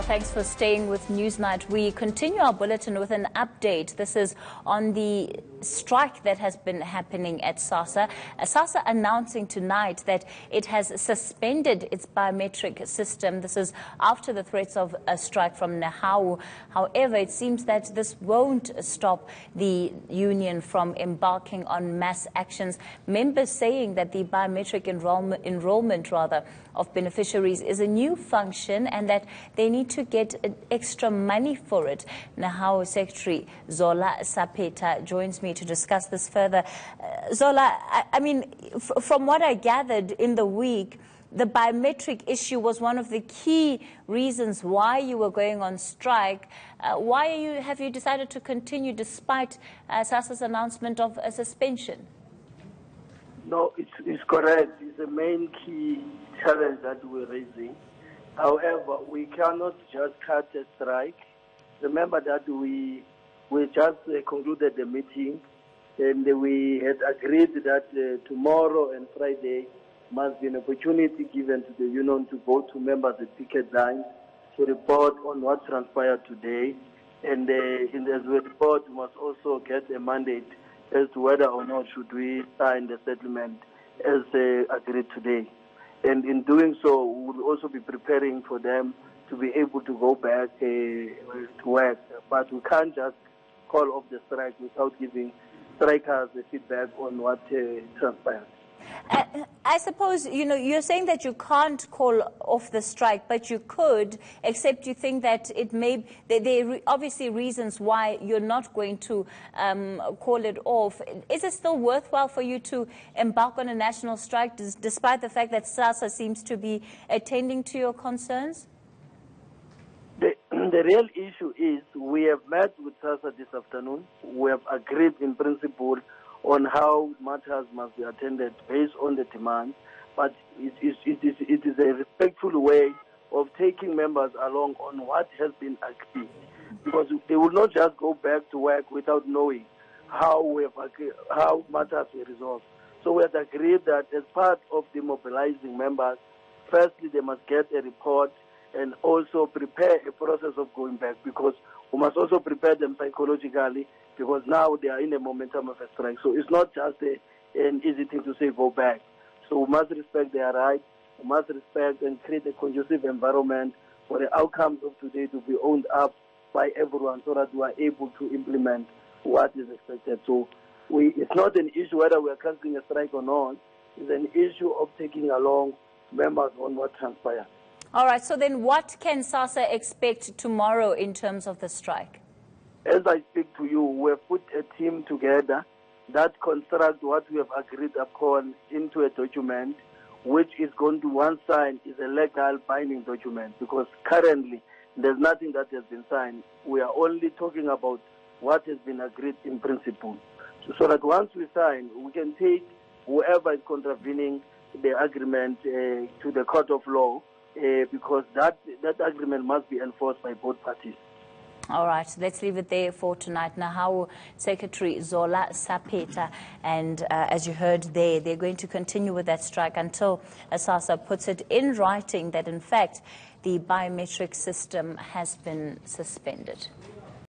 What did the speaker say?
Thanks for staying with Newsnight. We continue our bulletin with an update. This is on the strike that has been happening at Sassa. Sassa announcing tonight that it has suspended its biometric system. This is after the threats of a strike from Nehawu. However, it seems that this won't stop the union from embarking on mass actions. Members saying that the biometric enrollment of beneficiaries is a new function and that they need to get extra money for it. Nehawu Secretary Zola Sapeta joins me to discuss this further. Zola, I mean, from what I gathered in the week, the biometric issue was one of the key reasons why you were going on strike. Have you decided to continue despite Sassa's announcement of a suspension? No, it's correct. It's the main key challenge that we're raising. However, we cannot just cut a strike. Remember that we just concluded the meeting, and we had agreed that tomorrow and Friday must be an opportunity given to the union to go to members at picket line to report on what transpired today. And as we report, we must also get a mandate as to whether or not should we sign the settlement as agreed today. And in doing so, we will also be preparing for them to be able to go back to work. But we can't just call off the strike without giving strikers the feedback on what transpired. I suppose, you're saying that you can't call off the strike, but you could, except you think that there are obviously reasons why you're not going to call it off. Is it still worthwhile for you to embark on a national strike, despite the fact that Sassa seems to be attending to your concerns? The real issue is we have met with Sassa this afternoon. We have agreed in principle on how matters must be attended based on the demand, but it is a respectful way of taking members along on what has been agreed, because they will not just go back to work without knowing how matters were resolved. So we have agreed that as part of demobilizing members, firstly they must get a report and also prepare a process of going back, because we must also prepare them psychologically, because now they are in a momentum of a strike. So it's not just an easy thing to say go back. So we must respect their rights, we must respect and create a conducive environment for the outcomes of today to be owned up by everyone so that we are able to implement what is expected. So it's not an issue whether we are cancelling a strike or not. It's an issue of taking along members on what transpires. All right, so then what can Sassa expect tomorrow in terms of the strike? As I speak to you, we have put a team together that constructs what we have agreed upon into a document, which is going to, one side, is a legal binding document, because currently there's nothing that has been signed. We are only talking about what has been agreed in principle. So that once we sign, we can take whoever is contravening the agreement to the court of law, because that agreement must be enforced by both parties. All right, let's leave it there for tonight. Nehawu Secretary Zola Sapeta, and as you heard they're going to continue with that strike until Sassa puts it in writing that, in fact, the biometric system has been suspended.